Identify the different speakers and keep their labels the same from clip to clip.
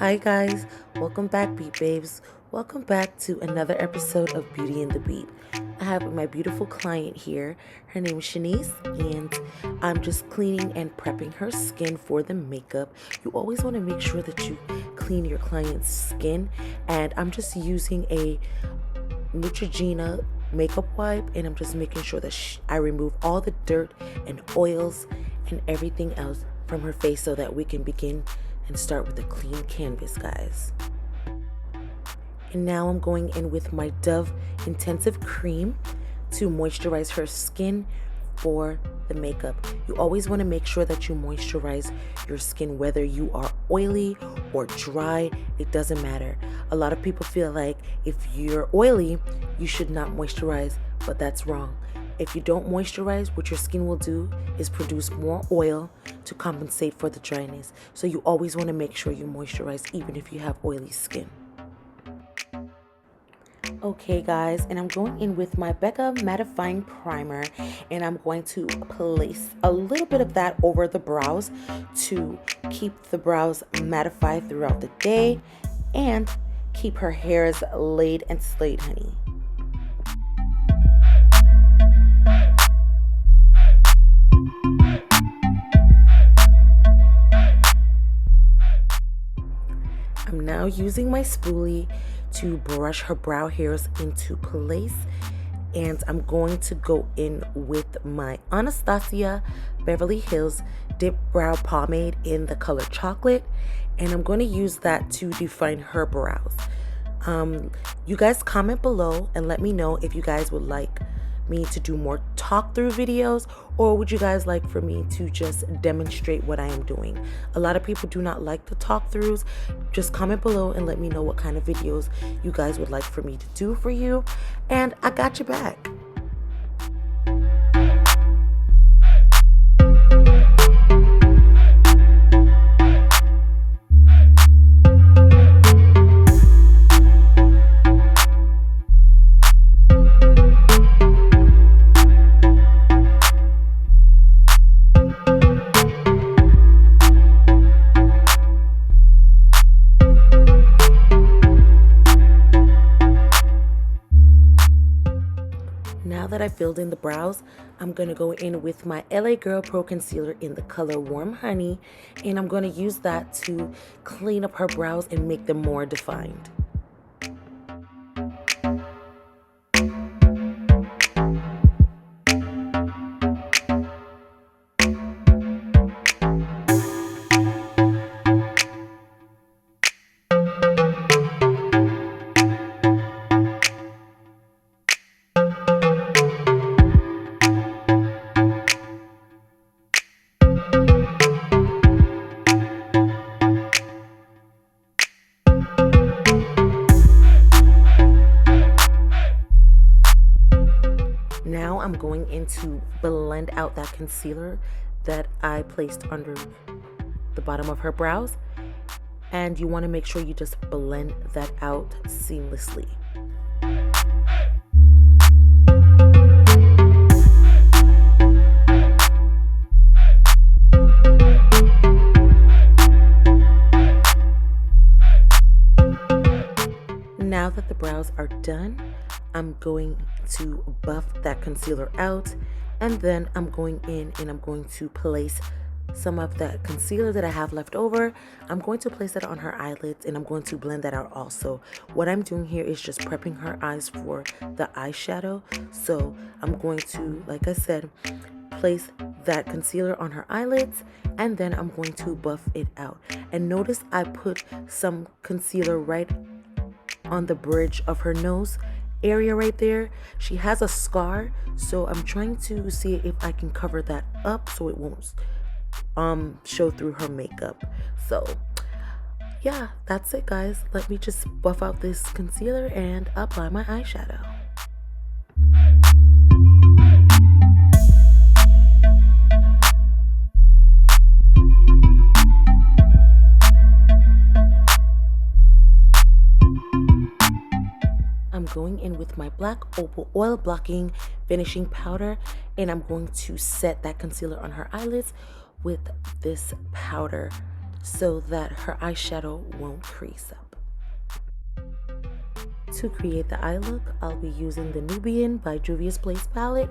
Speaker 1: Hi guys, welcome back Beat Babes. Welcome back to another episode of Beauty and the Beat. I have my beautiful client here. Her name is Shanice, and I'm just cleaning and prepping her skin for the makeup. You always want to make sure that you clean your client's skin, and I'm just using a Neutrogena makeup wipe, and I'm just making sure that I remove all the dirt and oils and everything else from her face so that we can begin and start with a clean canvas, guys. And now I'm going in with my Dove Intensive Cream to moisturize her skin for the makeup. You always want to make sure that you moisturize your skin, whether you are oily or dry, it doesn't matter. A lot of people feel like if you're oily, you should not moisturize, but that's wrong. If you don't moisturize, what your skin will do is produce more oil to compensate for the dryness. So you always want to make sure you moisturize even if you have oily skin. Okay guys, and I'm going in with my Becca Mattifying Primer, and I'm going to place a little bit of that over the brows to keep the brows mattified throughout the day and keep her hairs laid and slayed, honey. I'm now using my spoolie to brush her brow hairs into place, and I'm going to go in with my Anastasia Beverly Hills Dip Brow Pomade in the color Chocolate, and I'm going to use that to define her brows. You guys comment below and let me know if you guys would like me to do more talk through videos, or would you guys like for me to just demonstrate what I am doing? A lot of people do not like the talk throughs. Just comment below and let me know what kind of videos you guys would like for me to do for you, and I got your back. Now that I filled in the brows, I'm going to go in with my LA Girl Pro Concealer in the color Warm Honey, and I'm going to use that to clean up her brows and make them more defined. Now I'm going in to blend out that concealer that I placed under the bottom of her brows, and you want to make sure you just blend that out seamlessly. Now that the brows are done, I'm going to buff that concealer out, and then I'm going in and I'm going to place some of that concealer that I have left over. I'm going to place it on her eyelids, and I'm going to blend that out also. What I'm doing here is just prepping her eyes for the eyeshadow. So I'm going to, like I said, place that concealer on her eyelids, and then I'm going to buff it out. And notice I put some concealer right on the bridge of her nose area right there. She has a scar, so I'm trying to see if I can cover that up so it won't show through her makeup. So yeah, that's it guys. Let me just buff out this concealer and apply my eyeshadow. I'm going in with my Black Opal Oil Blocking Finishing Powder, and I'm going to set that concealer on her eyelids with this powder so that her eyeshadow won't crease up. To create the eye look, I'll be using the Nubian by Juvia's Place palette,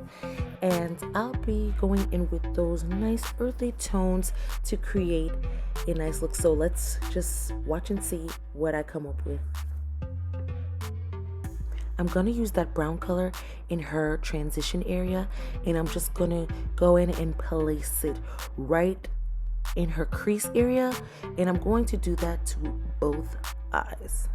Speaker 1: and I'll be going in with those nice earthy tones to create a nice look. So let's just watch and see what I come up with. I'm going to use that brown color in her transition area, and I'm just going to go in and place it right in her crease area, and I'm going to do that to both eyes.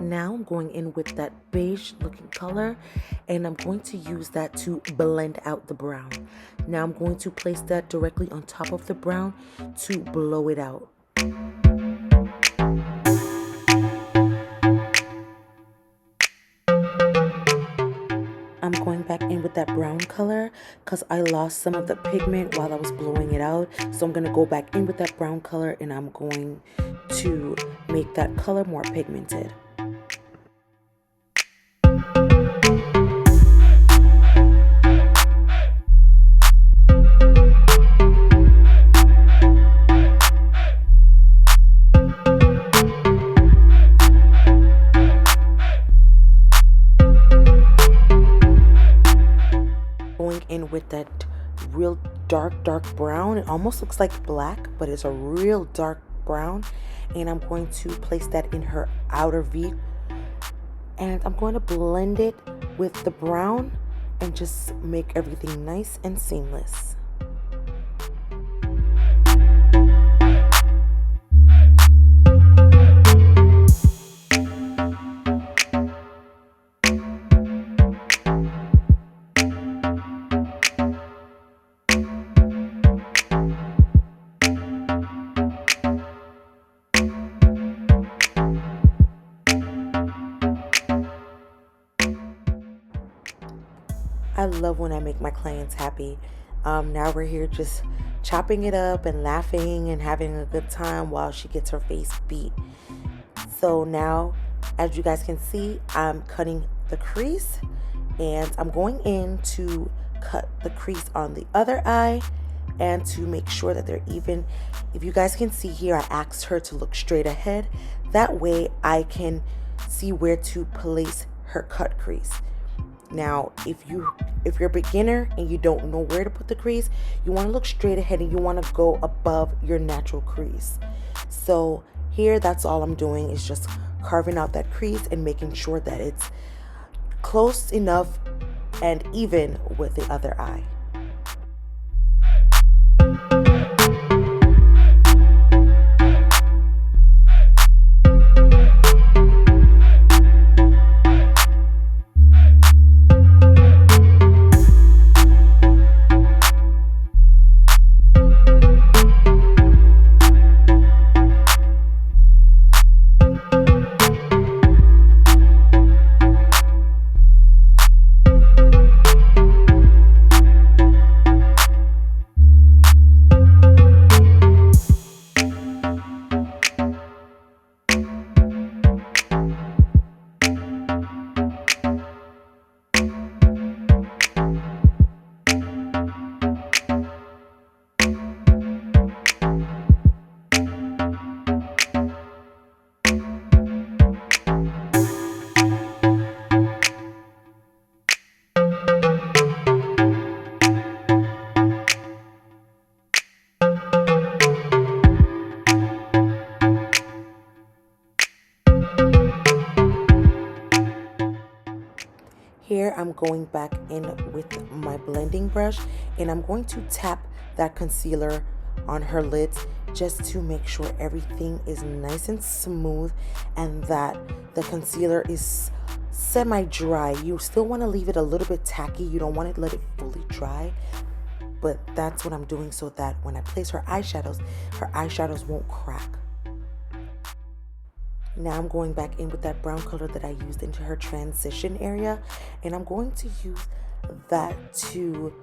Speaker 1: Now I'm going in with that beige looking color, and I'm going to use that to blend out the brown. Now I'm going to place that directly on top of the brown to blow it out. I'm going back in with that brown color because I lost some of the pigment while I was blowing it out. So I'm going to go back in with that brown color, and I'm going to make that color more pigmented. In with that real dark brown. It almost looks like black, but it's a real dark brown, and I'm going to place that in her outer V, and I'm going to blend it with the brown and just make everything nice and seamless. I love when I make my clients happy. Now we're here just chopping it up and laughing and having a good time while she gets her face beat. So now, as you guys can see, I'm cutting the crease, and I'm going in to cut the crease on the other eye and to make sure that they're even. If you guys can see here, I asked her to look straight ahead. That way I can see where to place her cut crease. Now, if you're a beginner and you don't know where to put the crease, you want to look straight ahead and you want to go above your natural crease. So here, that's all I'm doing, is just carving out that crease and making sure that it's close enough and even with the other eye. Here I'm going back in with my blending brush, and I'm going to tap that concealer on her lids just to make sure everything is nice and smooth and that the concealer is semi-dry. You still want to leave it a little bit tacky. You don't want to let it fully dry, but that's what I'm doing so that when I place her eyeshadows won't crack. Now I'm going back in with that brown color that I used into her transition area, and I'm going to use that to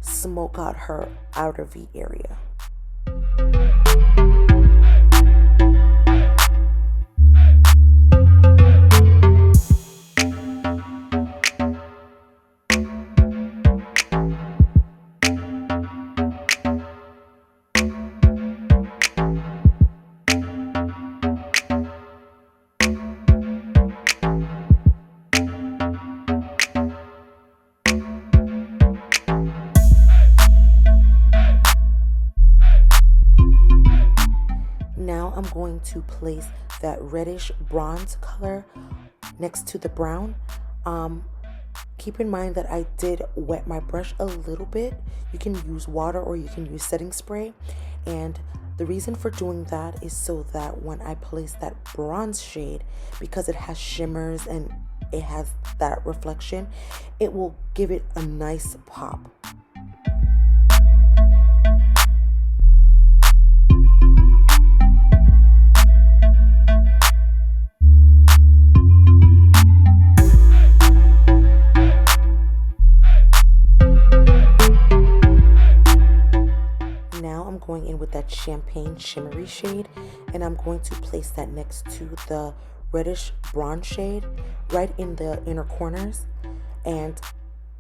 Speaker 1: smoke out her outer V area. Now I'm going to place that reddish bronze color next to the brown. Keep in mind that I did wet my brush a little bit. You can use water or you can use setting spray. And the reason for doing that is so that when I place that bronze shade, because it has shimmers and it has that reflection, it will give it a nice pop. Now I'm going in with that champagne shimmery shade, and I'm going to place that next to the reddish bronze shade right in the inner corners. And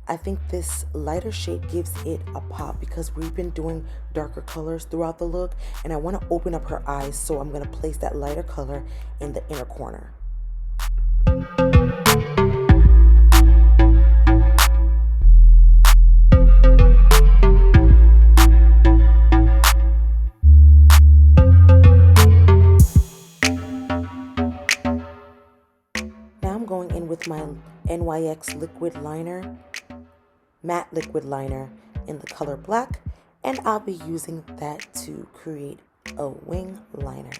Speaker 1: I think this lighter shade gives it a pop because we've been doing darker colors throughout the look, and I want to open up her eyes, so I'm going to place that lighter color in the inner corner. Now I'm going in with my NYX liquid liner, matte liquid liner in the color black, and I'll be using that to create a wing liner.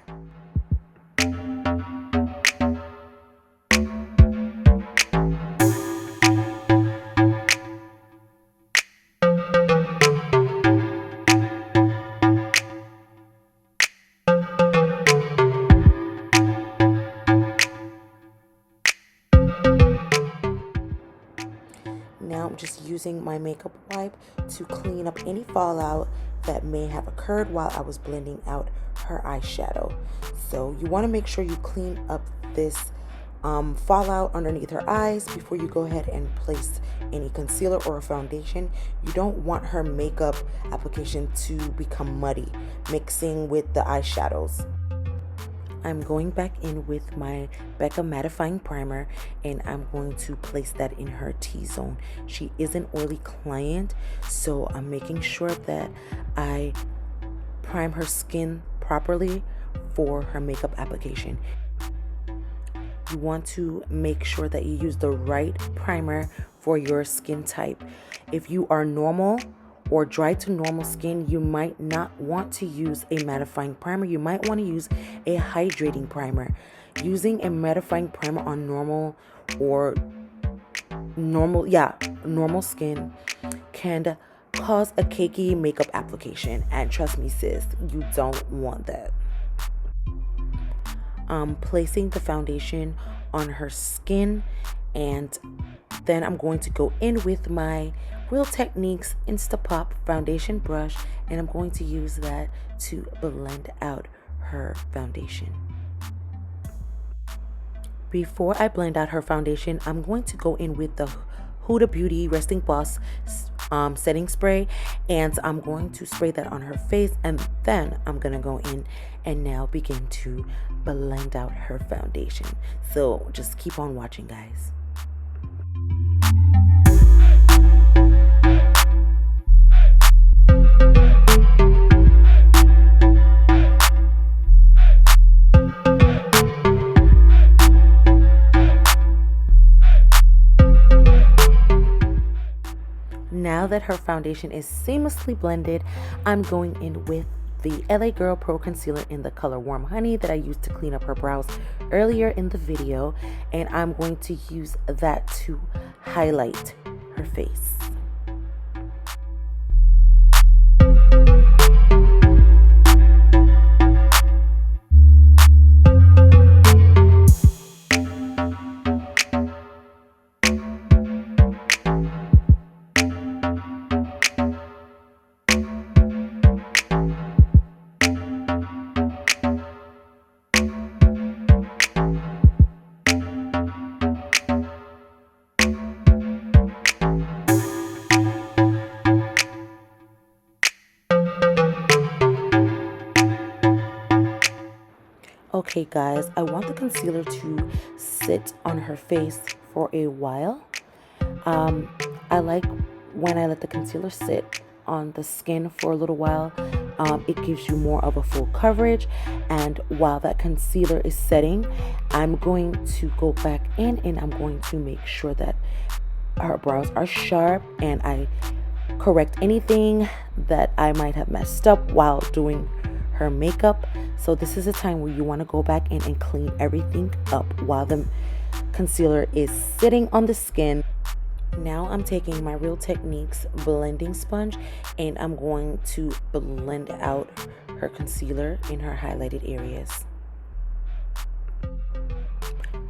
Speaker 1: Now I'm just using my makeup wipe to clean up any fallout that may have occurred while I was blending out her eyeshadow. So you want to make sure you clean up this fallout underneath her eyes before you go ahead and place any concealer or a foundation. You don't want her makeup application to become muddy, mixing with the eyeshadows. I'm going back in with my Becca mattifying primer, and I'm going to place that in her T-zone. She is an oily client, so I'm making sure that I prime her skin properly for her makeup application. You want to make sure that you use the right primer for your skin type. If you are normal or dry to normal skin, you might not want to use a mattifying primer. You might want to use a hydrating primer. Using a mattifying primer on normal skin can cause a cakey makeup application, and trust me sis, you don't want that. Placing the foundation on her skin, and then I'm going to go in with my Real Techniques Instapop foundation brush, and I'm going to use that to blend out her foundation. Before I blend out her foundation, I'm going to go in with the Huda Beauty Resting Boss setting spray, and I'm going to spray that on her face, and then I'm gonna go in and now begin to blend out her foundation. So just keep on watching, guys. Now that her foundation is seamlessly blended, I'm going in with the LA Girl Pro Concealer in the color Warm Honey that I used to clean up her brows earlier in the video, and I'm going to use that to highlight her face. Okay guys, I want the concealer to sit on her face for a while. I like when I let the concealer sit on the skin for a little while It gives you more of a full coverage. And while that concealer is setting, I'm going to go back in and I'm going to make sure that her brows are sharp, and I correct anything that I might have messed up while doing her makeup. So this is a time where you want to go back in and clean everything up while the concealer is sitting on the skin. Now I'm taking my Real Techniques blending sponge and I'm going to blend out her concealer in her highlighted areas.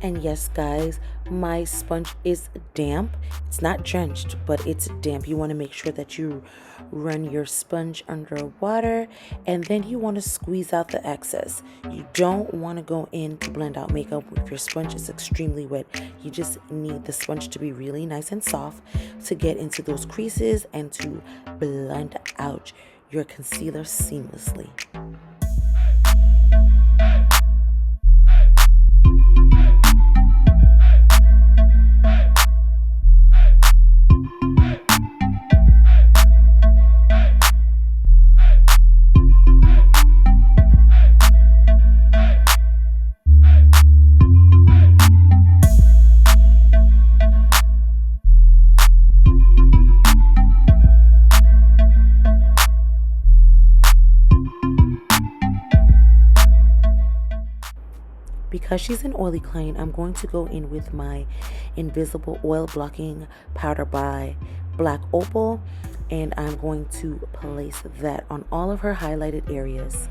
Speaker 1: And yes, guys, my sponge is damp. It's not drenched, but it's damp. You want to make sure that you run your sponge under water, and then you want to squeeze out the excess. You don't want to go in to blend out makeup if your sponge is extremely wet. You just need the sponge to be really nice and soft to get into those creases and to blend out your concealer seamlessly. Because she's an oily client, I'm going to go in with my Invisible Oil Blocking Powder by Black Opal, and I'm going to place that on all of her highlighted areas.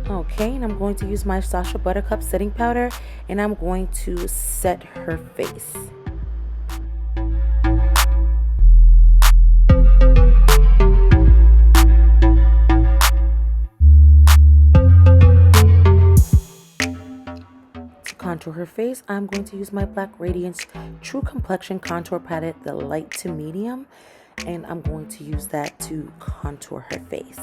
Speaker 1: Okay, and I'm going to use my Sacha Buttercup setting powder, and I'm going to set her face. To contour her face, I'm going to use my Black Radiance True Complexion Contour Palette, the light to medium, and I'm going to use that to contour her face.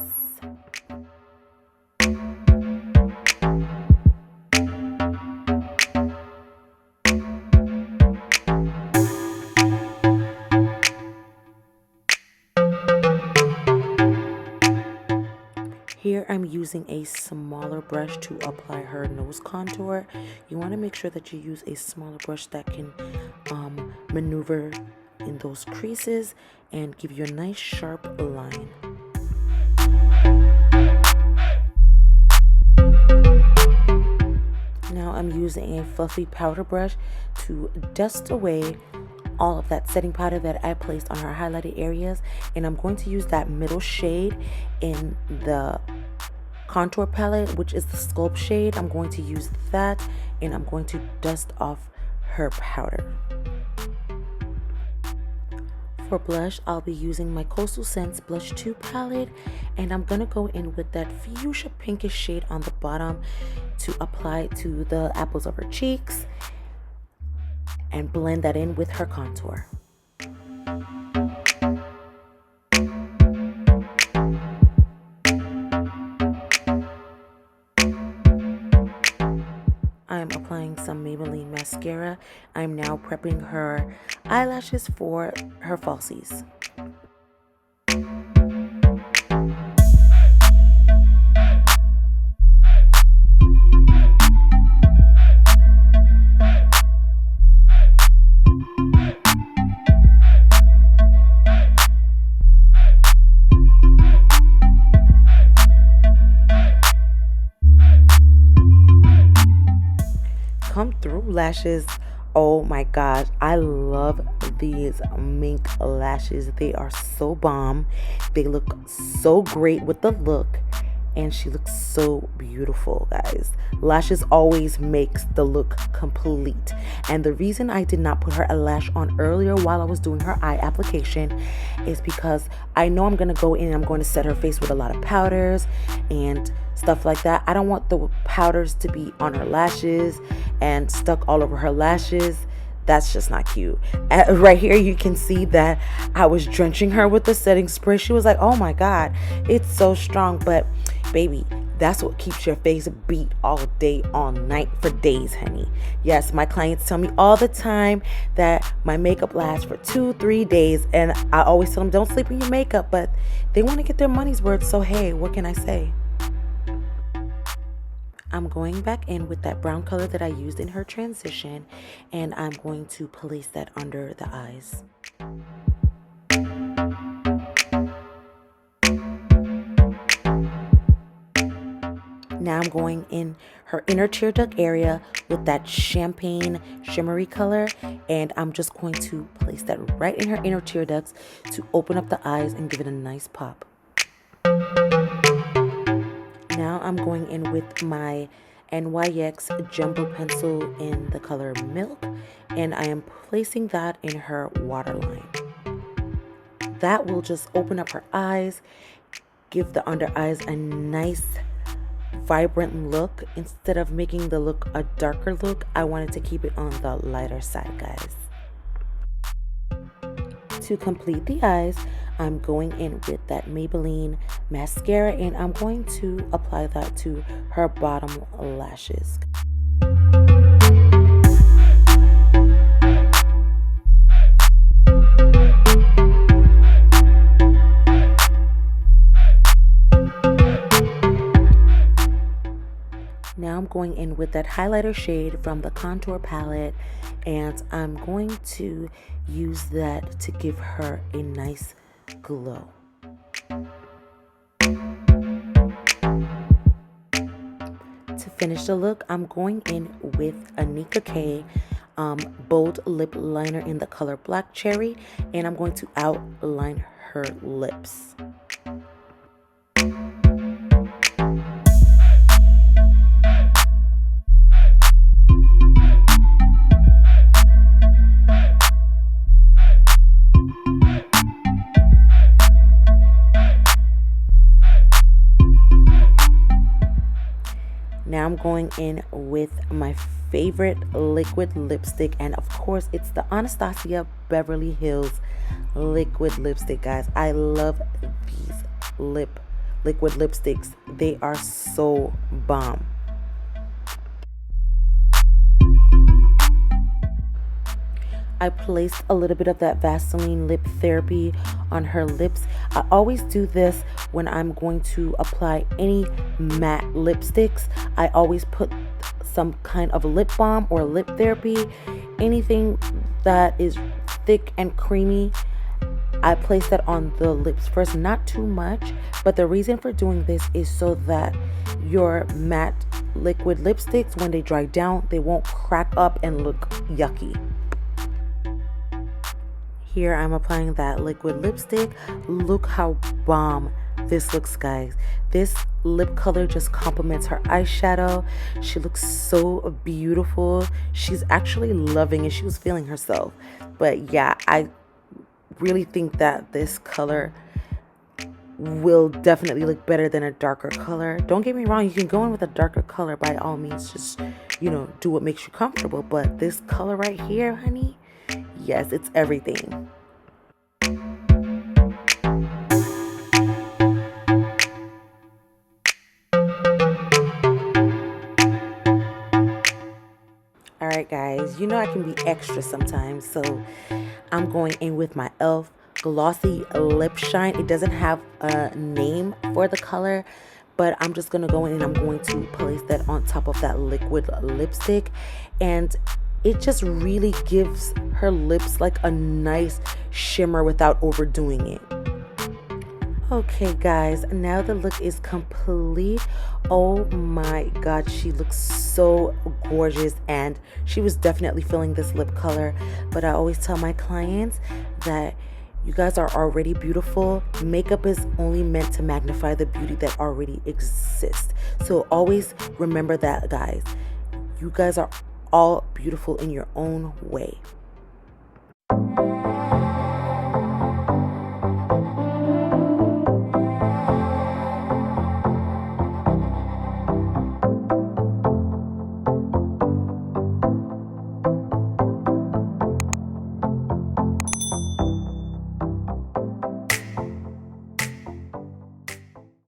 Speaker 1: Here I'm using a smaller brush to apply her nose contour. You want to make sure that you use a smaller brush that can maneuver in those creases and give you a nice sharp line. Now I'm using a fluffy powder brush to dust away all of that setting powder that I placed on her highlighted areas, and I'm going to use that middle shade in the contour palette, which is the Sculpt shade. I'm going to use that, and I'm going to dust off her powder. For blush, I'll be using my Coastal Scents Blush 2 palette, and I'm gonna go in with that fuchsia pinkish shade on the bottom to apply to the apples of her cheeks and blend that in with her contour. I'm applying some Maybelline mascara. I'm now prepping her eyelashes for her falsies. Come through lashes. Oh my gosh, I love these mink lashes. They are so bomb. They look so great with the look, and she looks so beautiful, guys. Lashes always makes the look complete. And the reason I did not put her a lash on earlier while I was doing her eye application is because I know I'm gonna go in and I'm going to set her face with a lot of powders and stuff like that. I don't want the powders to be on her lashes and stuck all over her lashes. That's just not cute. Right here, you can see that I was drenching her with the setting spray. She was like, oh my God, it's so strong. But baby, that's what keeps your face beat all day, all night, for days, honey. Yes, my clients tell me all the time that my makeup lasts for 2-3 days. And I always tell them, don't sleep in your makeup. But they want to get their money's worth. So hey, what can I say? I'm going back in with that brown color that I used in her transition, and I'm going to place that under the eyes. Now I'm going in her inner tear duct area with that champagne shimmery color, and I'm just going to place that right in her inner tear ducts to open up the eyes and give it a nice pop. Now I'm going in with my NYX jumbo pencil in the color Milk, and I am placing that in her waterline. That will just open up her eyes, give the under eyes a nice vibrant look. Instead of making the look a darker look, I wanted to keep it on the lighter side, guys. To complete the eyes, I'm going in with that Maybelline mascara, and I'm going to apply that to her bottom lashes. Now I'm going in with that highlighter shade from the contour palette, and I'm going to use that to give her a nice glow. To finish the look, I'm going in with a Nique bold lip liner in the color Black Cherry, and I'm going to outline her lips. Now I'm going in with my favorite liquid lipstick, and of course it's the Anastasia Beverly Hills liquid lipstick, guys. I love these liquid lipsticks. They are so bomb. I placed a little bit of that Vaseline Lip Therapy on her lips. I always do this when I'm going to apply any matte lipsticks. I always put some kind of lip balm or lip therapy, anything that is thick and creamy. I place that on the lips first, not too much, but the reason for doing this is so that your matte liquid lipsticks, when they dry down, they won't crack up and look yucky. Here I'm applying that liquid lipstick. Look how bomb this looks, guys. This lip color just complements her eyeshadow. She looks so beautiful. She's actually loving it. She was feeling herself. But yeah, I really think that this color will definitely look better than a darker color. Don't get me wrong, you can go in with a darker color by all means. Just, do what makes you comfortable. But this color right here, honey, yes, it's everything. Alright guys, I can be extra sometimes, so I'm going in with my e.l.f. Glossy Lip Shine. It doesn't have a name for the color, but I'm just going to go in and I'm going to place that on top of that liquid lipstick, and it just really gives her lips like a nice shimmer without overdoing it. Okay guys, now the look is complete. Oh my god, she looks so gorgeous, and she was definitely feeling this lip color. But I always tell my clients that you guys are already beautiful. Makeup is only meant to magnify the beauty that already exists. So always remember that, guys. You guys are all beautiful in your own way.